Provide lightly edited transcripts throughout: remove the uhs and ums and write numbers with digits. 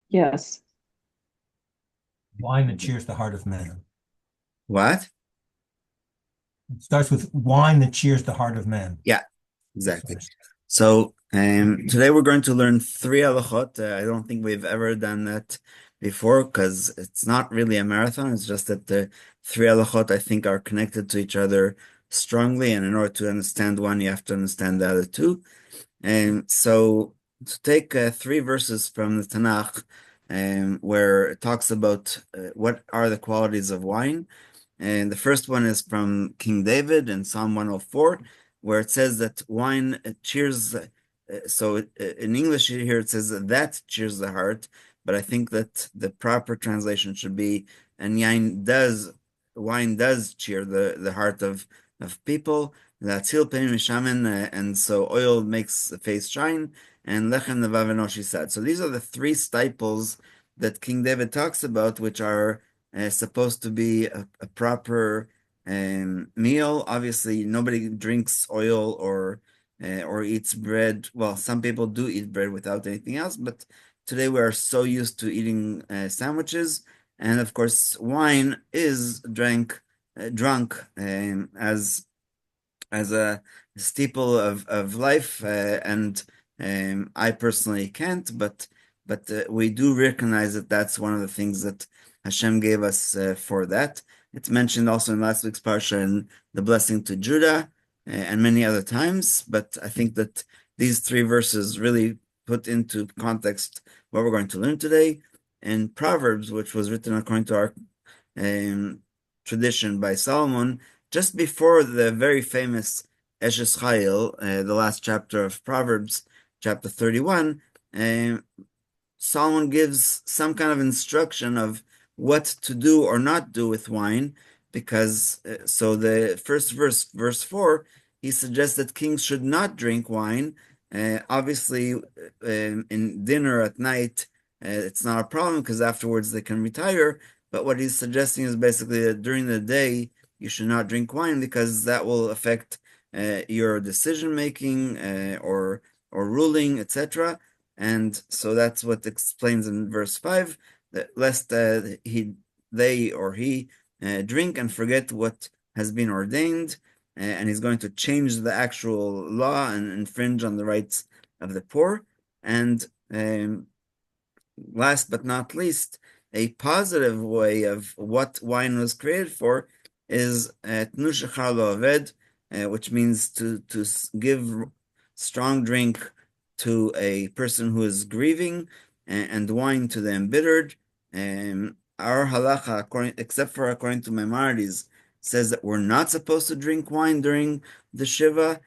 Yes. Wine that cheers the heart of man. What? It starts with wine that cheers the heart of man. Yeah, exactly. So today we're going to learn three halachot. I don't think we've ever done that before because it's not really a marathon. It's just that the three halachot I think are connected to each other strongly, and in order to understand one, you have to understand the other two. And so to take three verses from the Tanakh, where it talks about what are the qualities of wine. And the first one is from King David in Psalm 104, where it says that wine cheers. In English here it says that cheers the heart, but I think that the proper translation should be, and wine does cheer the heart of people. That's Peninei mishamen, and so oil makes the face shine, and lechem nevav enoshi sad. So these are the three staples that King David talks about, which are supposed to be a proper meal. Obviously, nobody drinks oil or eats bread. Well, some people do eat bread without anything else, but today we are so used to eating sandwiches, and of course, wine is drunk as a staple of life, and I personally can't, but we do recognize that that's one of the things that Hashem gave us for that. It's mentioned also in last week's parsha in the blessing to Judah and many other times, but I think that these three verses really put into context what we're going to learn today. In Proverbs, which was written according to our um, tradition by Solomon, just before the very famous Eshes Chayil, the last chapter of Proverbs, chapter 31, Solomon gives some kind of instruction of what to do or not do with wine, because so the first verse 4, he suggests that kings should not drink wine. Obviously, in dinner at night, it's not a problem because afterwards they can retire. But what he's suggesting is basically that during the day you should not drink wine because that will affect your decision making or ruling, etc. And so that's what explains in verse 5 that lest they or he drink and forget what has been ordained, and he's going to change the actual law and infringe on the rights of the poor. And last but not least, a positive way of what wine was created for is tnu shechar lo aved, which means to give strong drink to a person who is grieving, and wine to the embittered. Our halacha, except for according to Maimonides, says that we're not supposed to drink wine during the Shiva.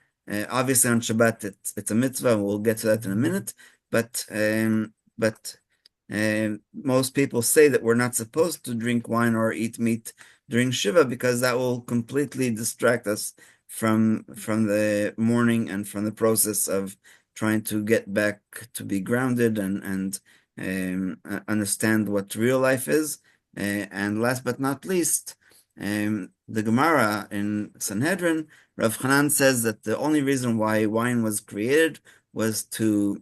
Obviously, on Shabbat, it's a mitzvah. We'll get to that in a minute. But most people say that we're not supposed to drink wine or eat meat during Shiva because that will completely distract us from the mourning and from the process of trying to get back to be grounded and understand what real life is. And last but not least, the Gemara in Sanhedrin, Rav Hanan says that the only reason why wine was created was to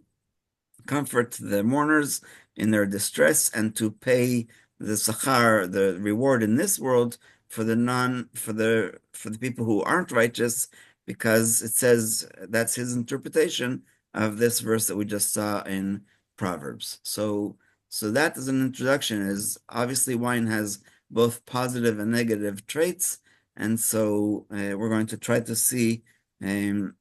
comfort the mourners in their distress and to pay the sachar, the reward in this world for the people who aren't righteous, because it says that's his interpretation of this verse that we just saw in Proverbs. So that as an introduction is obviously wine has both positive and negative traits, and so we're going to try to see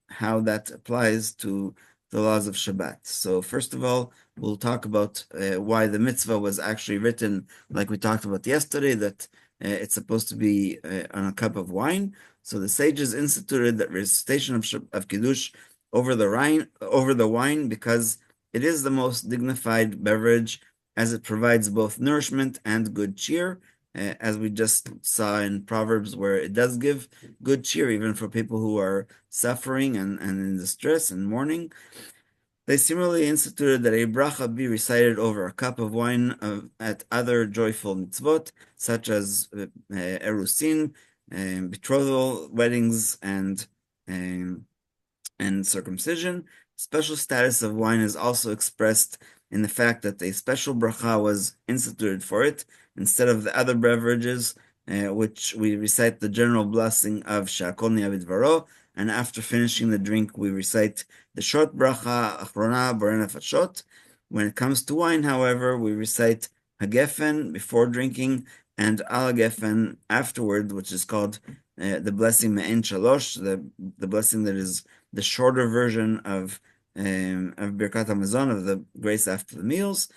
how that applies to the laws of Shabbat. So first of all, we'll talk about why the mitzvah was actually written, like we talked about yesterday, that it's supposed to be on a cup of wine. So the sages instituted that recitation of Kiddush over the wine because it is the most dignified beverage, as it provides both nourishment and good cheer, as we just saw in Proverbs, where it does give good cheer even for people who are suffering and in distress and mourning. They similarly instituted that a bracha be recited over a cup of wine at other joyful mitzvot, such as erusin, betrothal, weddings, and circumcision. Special status of wine is also expressed in the fact that a special bracha was instituted for it instead of the other beverages, which we recite the general blessing of Shakol Ni'avid Varo, and after finishing the drink, we recite the short bracha, Achrona Borei Nefashot. When it comes to wine, however, we recite Hagefen before drinking and Al Hagefen afterward, which is called the blessing Me'en Shalosh, the blessing that is the shorter version of Birkat HaMazon, of the grace after the meals.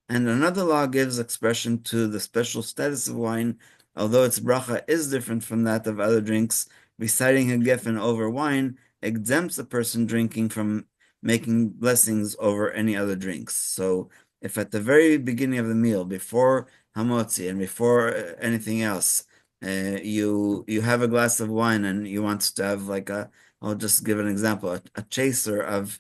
And another law gives expression to the special status of wine, although its bracha is different from that of other drinks. Reciting a geffen over wine exempts a person drinking from making blessings over any other drinks. So if at the very beginning of the meal, before hamotzi and before anything else, you have a glass of wine and you want to have like I'll just give an example, a chaser of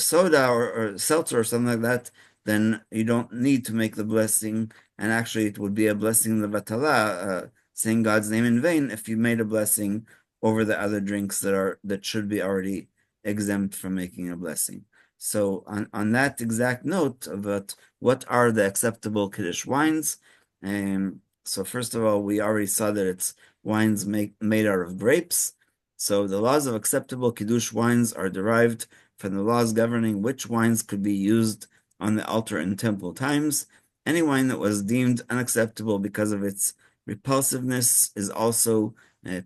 soda or seltzer or something like that, then you don't need to make the blessing, and actually it would be a blessing levatala, saying God's name in vain, if you made a blessing over the other drinks that should be already exempt from making a blessing. So on that exact note about what are the acceptable Kiddush wines, so first of all, we already saw that it's wines made out of grapes. So the laws of acceptable Kiddush wines are derived from the laws governing which wines could be used on the altar in temple times. Any wine that was deemed unacceptable because of its repulsiveness is also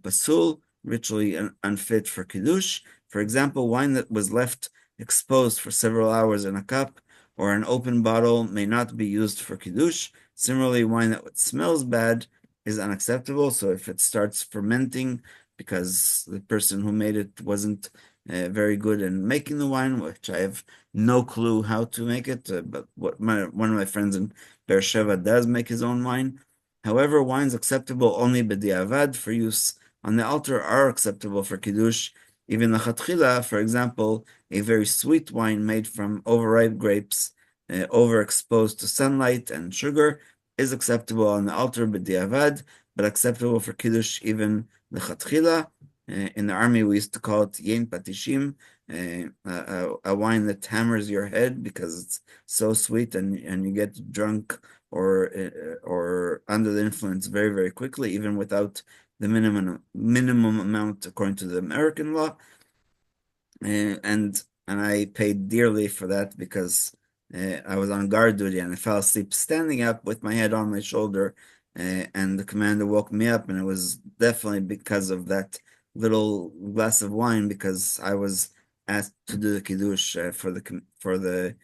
pasul, ritually unfit for Kiddush. For example, wine that was left exposed for several hours in a cup or an open bottle may not be used for Kiddush. Similarly, wine that smells bad is unacceptable. So if it starts fermenting because the person who made it wasn't very good in making the wine, which I have no clue how to make it, but one of my friends in Beersheba does make his own wine. However, wines acceptable only b'diavad for use on the altar are acceptable for Kiddush. Even lechatchila, for example, a very sweet wine made from overripe grapes, overexposed to sunlight and sugar, is acceptable on the altar b'diavad, but acceptable for Kiddush even lechatchila. In the army, we used to call it yen patishim, a wine that hammers your head because it's so sweet and you get drunk or under the influence very, very quickly, even without the minimum amount according to the American law. And I paid dearly for that because I was on guard duty and I fell asleep standing up with my head on my shoulder, and the commander woke me up, and it was definitely because of that little glass of wine, because I was asked to do the kiddush for the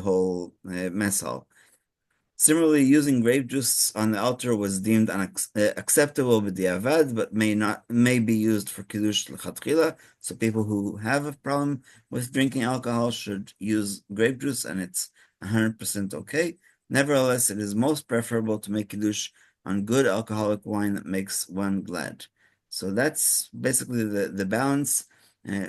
whole mess hall. Similarly, using grape juice on the altar was deemed acceptable b'diavad, but may be used for kiddush l'chatchila. So people who have a problem with drinking alcohol should use grape juice, and it's 100% okay. Nevertheless, it is most preferable to make kiddush on good alcoholic wine that makes one glad. So that's basically the balance.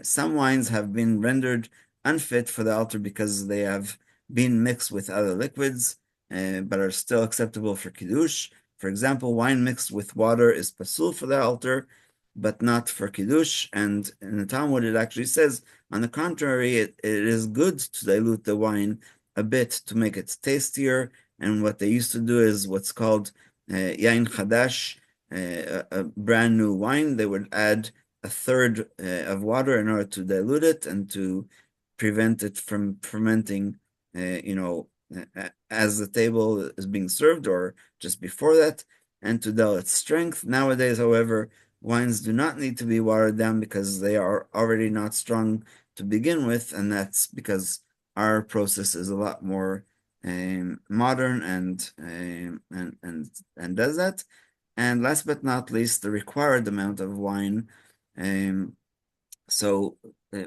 Some wines have been rendered unfit for the altar because they have been mixed with other liquids, but are still acceptable for Kiddush. For example, wine mixed with water is pasul for the altar, but not for Kiddush. And in the Talmud, it actually says, on the contrary, it is good to dilute the wine a bit to make it tastier. And what they used to do is what's called yain chadash, a brand new wine. They would add a third of water in order to dilute it and to prevent it from fermenting, as the table is being served or just before that, and to dull its strength. Nowadays, however, wines do not need to be watered down because they are already not strong to begin with, and that's because our process is a lot more modern and does that. And last but not least, the required amount of wine. So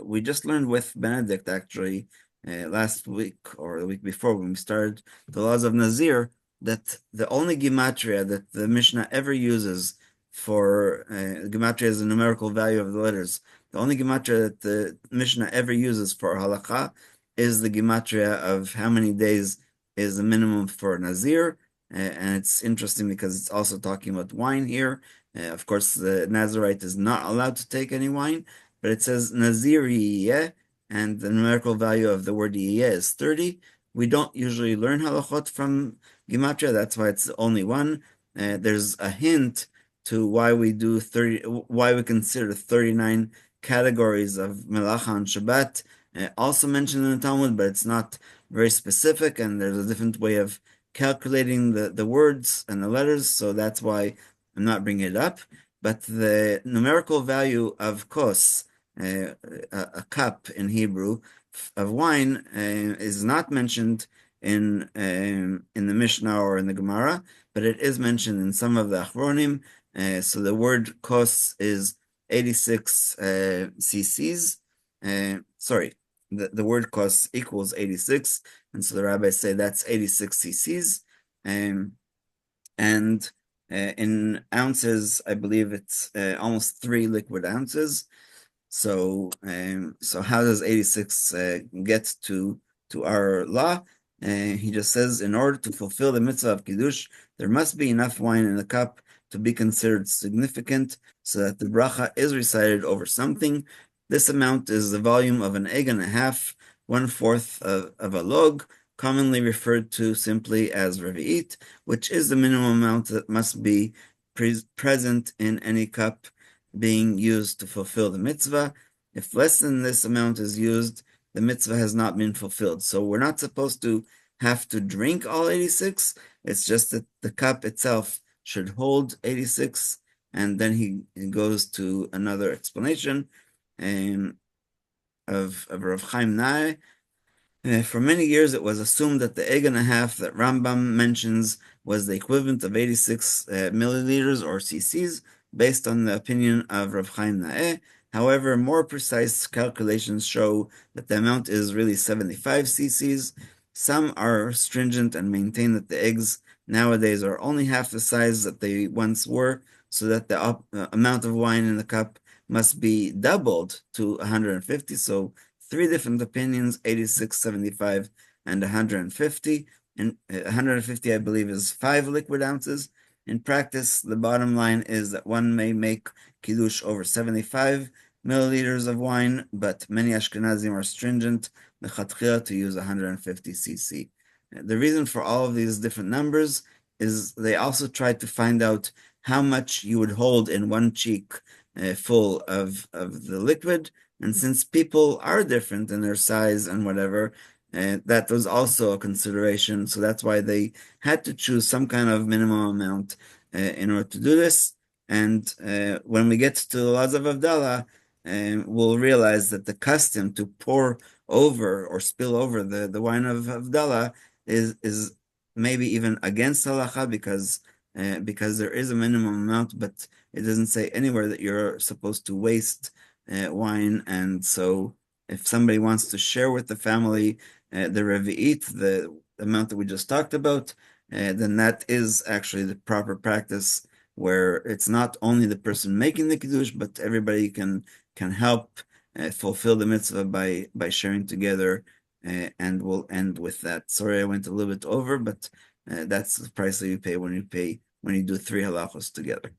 we just learned with Benedict actually last week or the week before when we started the laws of Nazir, that the only gematria that the Mishnah ever uses for gematria is the numerical value of the letters. The only gematria that the Mishnah ever uses for halacha is the gematria of how many days is the minimum for Nazir. And it's interesting because it's also talking about wine here. Of course, the Nazirite is not allowed to take any wine, but it says Nazir yiyeh, and the numerical value of the word yiyeh is 30. We don't usually learn halachot from gematria. That's why it's the only one. There's a hint to why we do why we consider 39 categories of melacha on Shabbat. Also mentioned in the Talmud, but it's not very specific, and there's a different way of calculating the words and the letters, so that's why I'm not bringing it up. But the numerical value of kos, a cup in Hebrew, of wine, is not mentioned in the Mishnah or in the Gemara, but it is mentioned in some of the Achronim. So the word kos is 86 cc's. Sorry, the word kos equals 86, and so the rabbis say that's 86 cc's. And in ounces, I believe it's almost 3 liquid ounces. So how does 86 get to our law? He just says, in order to fulfill the mitzvah of Kiddush, there must be enough wine in the cup to be considered significant, so that the bracha is recited over something. This amount is the volume of an egg and a half, 1/4 of a log, commonly referred to simply as revi'it, which is the minimum amount that must be present in any cup being used to fulfill the mitzvah. If less than this amount is used, the mitzvah has not been fulfilled. So we're not supposed to have to drink all 86. It's just that the cup itself should hold 86. And then he goes to another explanation of Rav Chaim Naeh. For many years, it was assumed that the egg and a half that Rambam mentions was the equivalent of 86 milliliters or cc's, based on the opinion of Rav Chaim Naeh. However, more precise calculations show that the amount is really 75 cc's. Some are stringent and maintain that the eggs nowadays are only half the size that they once were, so that the amount of wine in the cup must be doubled to 150. So 3 different opinions, 86, 75, and 150. And 150, I believe, is 5 liquid ounces. In practice, the bottom line is that one may make Kiddush over 75 milliliters of wine, but many Ashkenazim are stringent, lechatchila, to use 150 cc. The reason for all of these different numbers is they also tried to find out how much you would hold in one cheek full of the liquid. And since people are different in their size and whatever, that was also a consideration. So that's why they had to choose some kind of minimum amount in order to do this. And when we get to the laws of Havdalah, we'll realize that the custom to pour over or spill over the wine of Havdalah is maybe even against halacha, because there is a minimum amount, but it doesn't say anywhere that you're supposed to waste wine. And so if somebody wants to share with the family the revi'it, the amount that we just talked about, then that is actually the proper practice, where it's not only the person making the kiddush, but everybody can help fulfill the mitzvah by sharing together. And we'll end with that. Sorry, I went a little bit over, but that's the price that you pay when you do 3 halachos together.